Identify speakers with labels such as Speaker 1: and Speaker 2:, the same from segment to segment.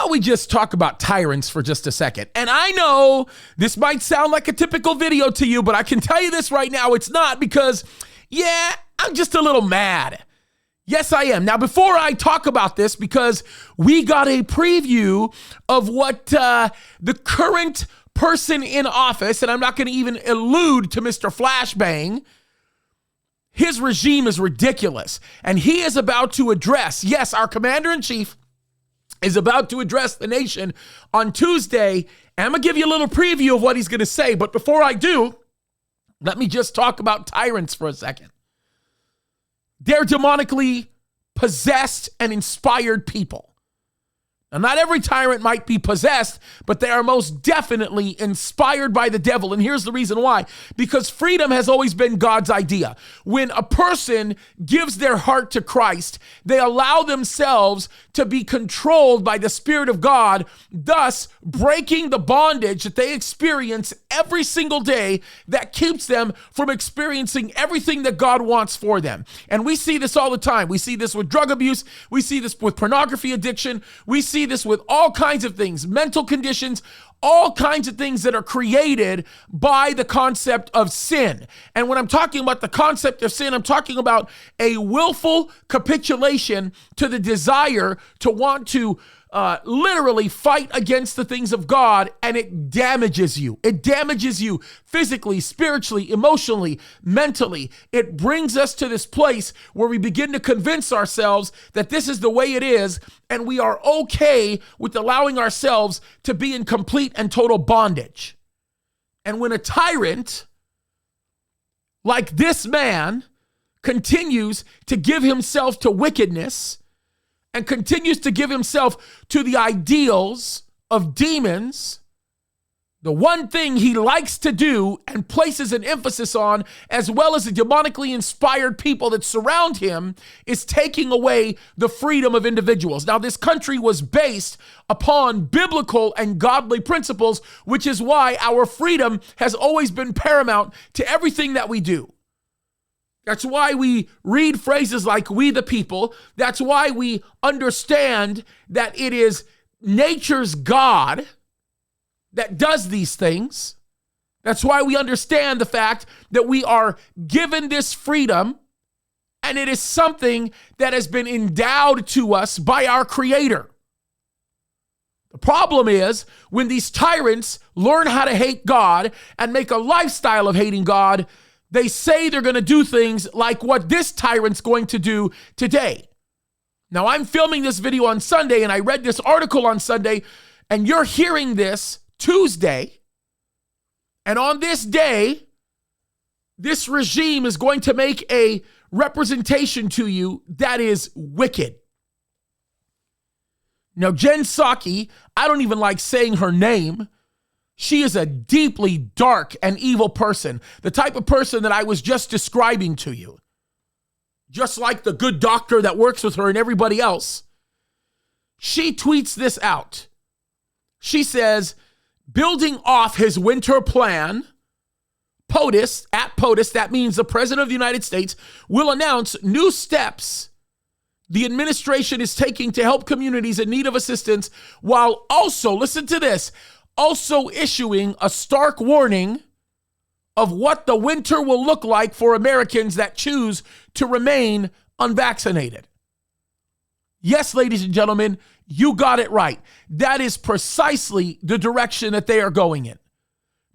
Speaker 1: about we just talk about tyrants for just a second? And I know this might sound like a typical video to you, but I can tell you this right now, it's not, because, yeah, I'm just a little mad. Yes, I am. Now, before I talk about this, because we got a preview of what the current person in office, and I'm not going to even allude to Mr. Flashbang, his regime is ridiculous. And he is about to address, yes, our commander-in-chief is about to address the nation on Tuesday. And I'm going to give you a little preview of what he's going to say. But before I do, let me just talk about tyrants for a second. They're demonically possessed and inspired people. Now, not every tyrant might be possessed, but they are most definitely inspired by the devil. And here's the reason why. Because freedom has always been God's idea. When a person gives their heart to Christ, they allow themselves to be controlled by the Spirit of God, thus breaking the bondage that they experience every single day that keeps them from experiencing everything that God wants for them. And we see this all the time. We see this with drug abuse. We see this with pornography addiction. We see this with all kinds of things, mental conditions, all kinds of things that are created by the concept of sin. And when I'm talking about the concept of sin, I'm talking about a willful capitulation to the desire to want to literally fight against the things of God, and it damages you. It damages you physically, spiritually, emotionally, mentally. It brings us to this place where we begin to convince ourselves that this is the way it is, and we are okay with allowing ourselves to be in complete and total bondage. And when a tyrant like this man continues to give himself to wickedness and continues to give himself to the ideals of demons, the one thing he likes to do and places an emphasis on, as well as the demonically inspired people that surround him, is taking away the freedom of individuals. Now, this country was based upon biblical and godly principles, which is why our freedom has always been paramount to everything that we do. That's why we read phrases like "we the people." That's why we understand that it is nature's God that does these things. That's why we understand the fact that we are given this freedom, and it is something that has been endowed to us by our Creator. The problem is when these tyrants learn how to hate God and make a lifestyle of hating God, they say they're going to do things like what this tyrant's going to do today. Now, I'm filming this video on Sunday, and I read this article on Sunday, and you're hearing this Tuesday. And on this day, this regime is going to make a representation to you that is wicked. Now, Jen Psaki, I don't even like saying her name. She is a deeply dark and evil person, the type of person that I was just describing to you. Just like the good doctor that works with her and everybody else. She tweets this out. She says, building off his winter plan, POTUS, at POTUS, that means the President of the United States, will announce new steps the administration is taking to help communities in need of assistance, while also, listen to this, also issuing a stark warning of what the winter will look like for Americans that choose to remain unvaccinated. Yes, ladies and gentlemen, you got it right. That is precisely the direction that they are going in.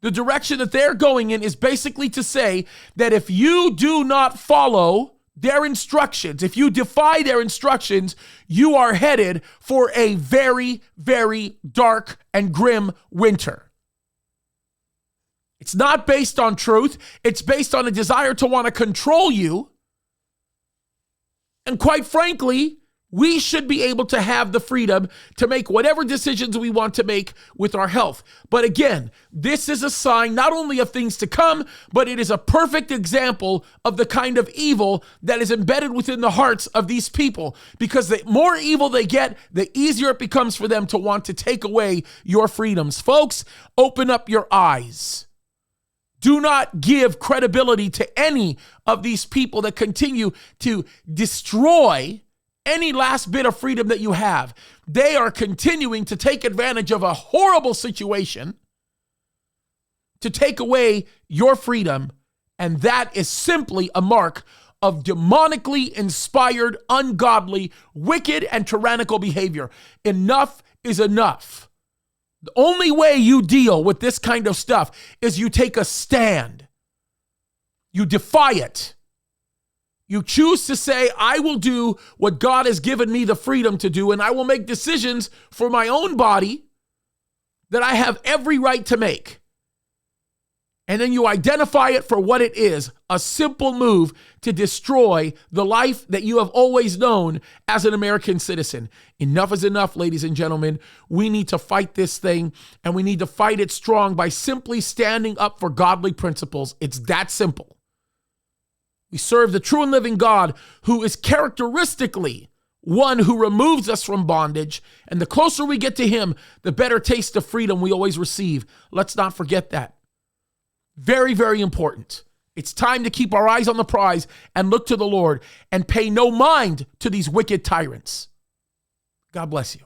Speaker 1: The direction that they're going in is basically to say that if you do not follow their instructions, if you defy their instructions, you are headed for a very, very dark and grim winter. It's not based on truth. It's based on a desire to want to control you. And quite frankly, we should be able to have the freedom to make whatever decisions we want to make with our health. But again, this is a sign not only of things to come, but it is a perfect example of the kind of evil that is embedded within the hearts of these people. Because the more evil they get, the easier it becomes for them to want to take away your freedoms. Folks, open up your eyes. Do not give credibility to any of these people that continue to destroy any last bit of freedom that you have. They are continuing to take advantage of a horrible situation to take away your freedom, and that is simply a mark of demonically inspired, ungodly, wicked, and tyrannical behavior. Enough is enough. The only way you deal with this kind of stuff is you take a stand. You defy it. You choose to say, I will do what God has given me the freedom to do, and I will make decisions for my own body that I have every right to make. And then you identify it for what it is, a simple move to destroy the life that you have always known as an American citizen. Enough is enough, ladies and gentlemen. We need to fight this thing, and we need to fight it strong by simply standing up for godly principles. It's that simple. We serve the true and living God, who is characteristically one who removes us from bondage. And the closer we get to him, the better taste of freedom we always receive. Let's not forget that. Very, very important. It's time to keep our eyes on the prize and look to the Lord and pay no mind to these wicked tyrants. God bless you.